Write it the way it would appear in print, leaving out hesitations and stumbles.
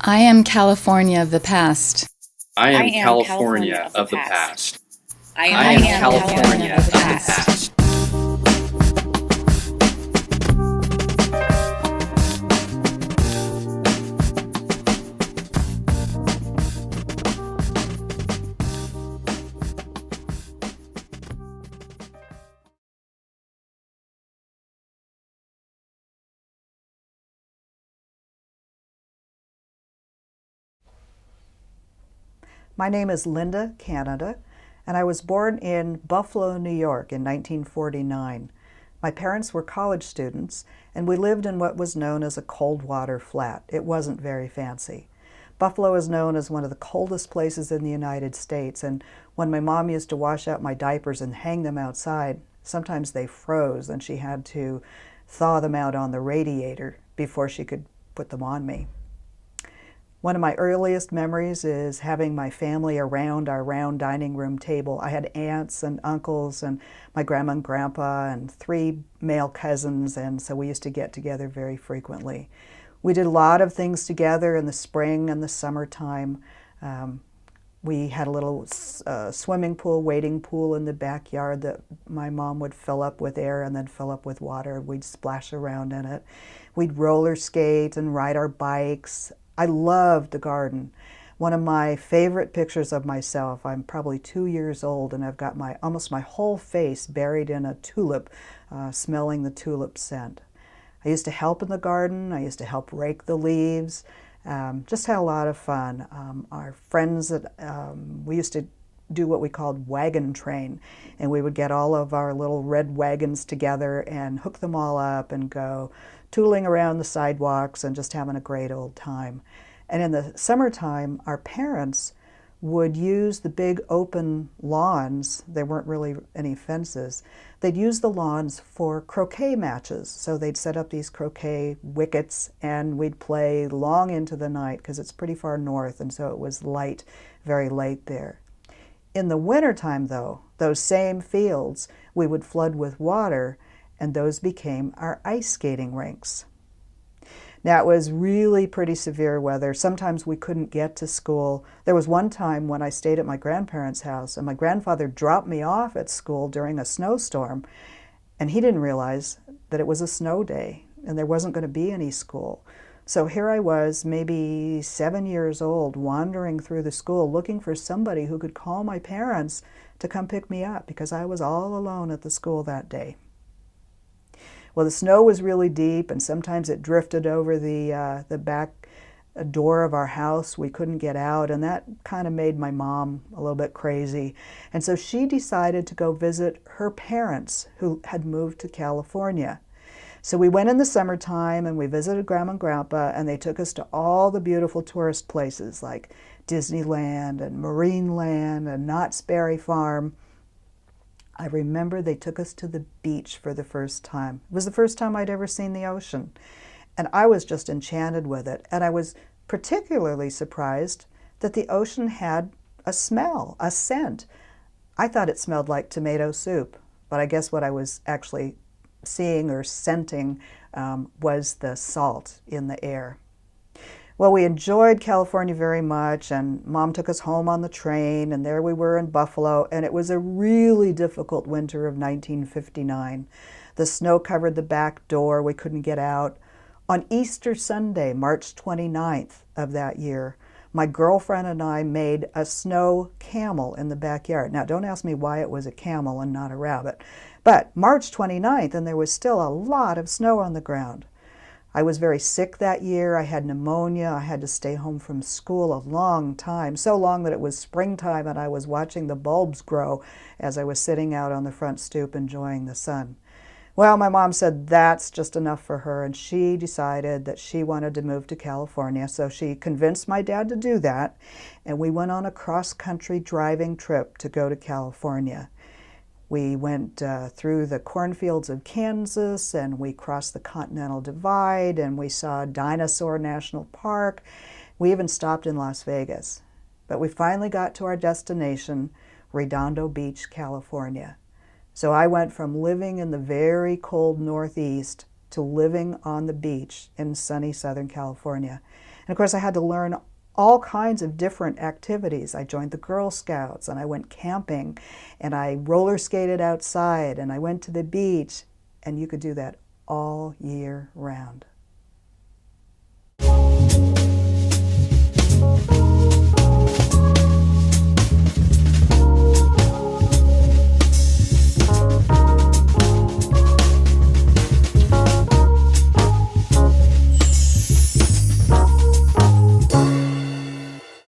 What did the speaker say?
I am California of the past. I I am am California California of the of the past. past. I I am am California California of the of the past. past. My name is Linda Canada, and I was born in Buffalo, New York in 1949. My parents were college students, and we lived in what was known as a cold water flat. It wasn't very fancy. Buffalo is known as one of the coldest places in the United States, and when my mom used to wash out my diapers and hang them outside, sometimes they froze, and she had to thaw them out on the radiator before she could put them on me. One of my earliest memories is having my family around our round dining room table. I had aunts and uncles and my grandma and grandpa and three male cousins, and so we used to get together very frequently. We did a lot of things together in the spring and the summertime. We had a little swimming pool, wading pool in the backyard that my mom would fill up with air and then fill up with water. We'd splash around in it. We'd roller skate and ride our bikes. I loved the garden. One of my favorite pictures of myself, I'm probably 2 years old and I've got almost my whole face buried in a tulip, smelling the tulip scent. I used to help in the garden. I used to help rake the leaves. Just had a lot of fun. Our friends, we used to do what we called wagon train, and we would get all of our little red wagons together and hook them all up and go tooling around the sidewalks and just having a great old time. And in the summertime, our parents would use the big open lawns. There weren't really any fences. They'd use the lawns for croquet matches. So they'd set up these croquet wickets and we'd play long into the night because it's pretty far north, and so it was light, very late there. In the wintertime, though, those same fields we would flood with water, and those became our ice skating rinks. Now, it was really pretty severe weather. Sometimes we couldn't get to school. There was one time when I stayed at my grandparents' house, and my grandfather dropped me off at school during a snowstorm, and he didn't realize that it was a snow day, and there wasn't going to be any school. So here I was, maybe 7 years old, wandering through the school looking for somebody who could call my parents to come pick me up because I was all alone at the school that day. Well, the snow was really deep, and sometimes it drifted over the back door of our house. We couldn't get out, and that kind of made my mom a little bit crazy. And so she decided to go visit her parents who had moved to California. So we went in the summertime and we visited Grandma and Grandpa, and they took us to all the beautiful tourist places like Disneyland and Marineland and Knott's Berry Farm. I remember they took us to the beach for the first time. It was the first time I'd ever seen the ocean, and I was just enchanted with it. And I was particularly surprised that the ocean had a smell, a scent. I thought it smelled like tomato soup, but I guess what I was actually seeing or scenting was the salt in the air. Well, we enjoyed California very much, and Mom took us home on the train, and there we were in Buffalo, and it was a really difficult winter of 1959. The snow covered the back door. We couldn't get out. On Easter Sunday, March 29th of that year, my girlfriend and I made a snow camel in the backyard. Now, don't ask me why it was a camel and not a rabbit, but March 29th, and there was still a lot of snow on the ground. I was very sick that year. I had pneumonia. I had to stay home from school a long time, so long that it was springtime and I was watching the bulbs grow as I was sitting out on the front stoop enjoying the sun. Well, my mom said that's just enough for her, and she decided that she wanted to move to California, so she convinced my dad to do that, and we went on a cross-country driving trip to go to California. We went through the cornfields of Kansas, and we crossed the Continental Divide, and we saw Dinosaur National Park. We even stopped in Las Vegas. But we finally got to our destination, Redondo Beach, California. So I went from living in the very cold Northeast to living on the beach in sunny Southern California. And of course I had to learn all kinds of different activities. I joined the Girl Scouts, and I went camping, and I roller skated outside, and I went to the beach, and you could do that all year round.